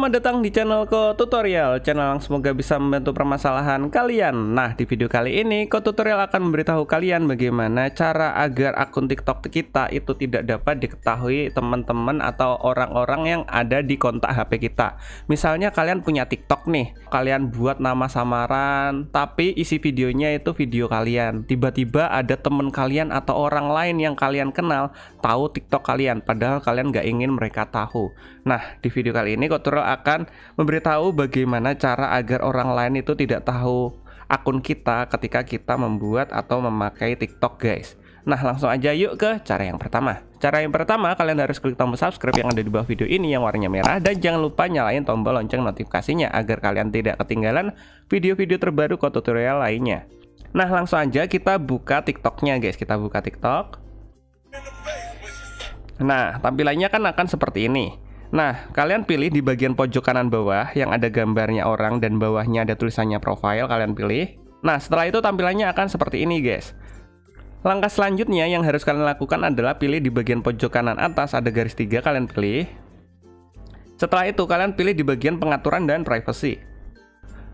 Selamat datang di channelku Tutorial, channel yang semoga bisa membantu permasalahan kalian. Nah, di video kali ini Ko Tutorial akan memberitahu kalian bagaimana cara agar akun TikTok kita itu tidak dapat diketahui teman-teman atau orang-orang yang ada di kontak HP kita. Misalnya kalian punya TikTok nih, kalian buat nama samaran, tapi isi videonya itu video kalian. Tiba-tiba ada teman kalian atau orang lain yang kalian kenal tahu TikTok kalian, padahal kalian nggak ingin mereka tahu. Nah, di video kali ini Ko Tutorial akan memberitahu bagaimana cara agar orang lain itu tidak tahu akun kita ketika kita membuat atau memakai TikTok, guys. Nah, langsung aja yuk ke cara yang pertama. Cara yang pertama, kalian harus klik tombol subscribe yang ada di bawah video ini yang warnanya merah, dan jangan lupa nyalain tombol lonceng notifikasinya agar kalian tidak ketinggalan video-video terbaru Ko Tutorial lainnya. Nah, langsung aja kita buka TikToknya, guys. Kita buka TikTok. Nah, tampilannya kan akan seperti ini. Nah, kalian pilih di bagian pojok kanan bawah yang ada gambarnya orang dan bawahnya ada tulisannya profile, kalian pilih. Nah, setelah itu tampilannya akan seperti ini, guys. Langkah selanjutnya yang harus kalian lakukan adalah pilih di bagian pojok kanan atas ada garis 3, kalian pilih. Setelah itu kalian pilih di bagian pengaturan dan privacy.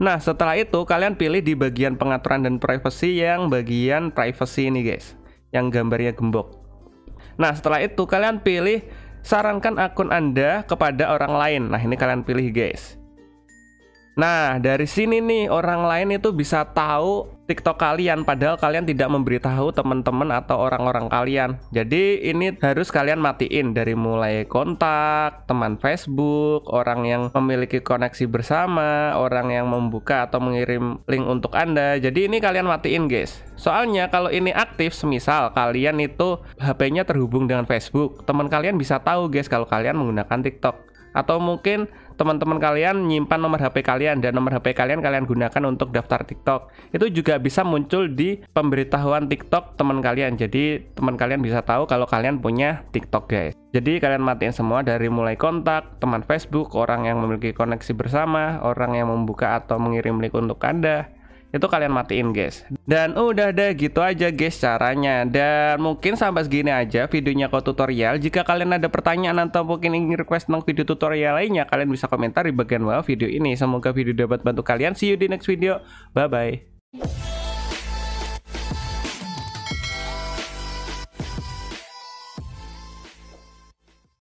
Nah, setelah itu kalian pilih di bagian pengaturan dan privacy yang bagian privacy ini, guys, yang gambarnya gembok. Nah, setelah itu kalian pilih sarankan akun Anda kepada orang lain. Nah, ini kalian pilih, guys. Nah, dari sini nih orang lain itu bisa tahu TikTok kalian padahal kalian tidak memberitahu teman-teman atau orang-orang kalian. Jadi ini harus kalian matiin dari mulai kontak, teman Facebook, orang yang memiliki koneksi bersama, orang yang membuka atau mengirim link untuk Anda. Jadi ini kalian matiin, guys. Soalnya kalau ini aktif, semisal kalian itu HP-nya terhubung dengan Facebook, teman kalian bisa tahu, guys, kalau kalian menggunakan TikTok. Atau mungkin teman-teman kalian nyimpan nomor HP kalian dan nomor HP kalian gunakan untuk daftar TikTok. Itu juga bisa muncul di pemberitahuan TikTok teman kalian. Jadi teman kalian bisa tahu kalau kalian punya TikTok, guys. Jadi kalian matiin semua dari mulai kontak, teman Facebook, orang yang memiliki koneksi bersama, orang yang membuka atau mengirim link untuk Anda. Itu kalian matiin, guys. Dan udah deh, gitu aja, guys, caranya. Dan mungkin sampai segini aja videonya Ko Tutorial. Jika kalian ada pertanyaan atau mungkin ingin request tentang video tutorial lainnya, kalian bisa komentar di bagian bawah video ini. Semoga video dapat bantu kalian. See you di next video. Bye bye.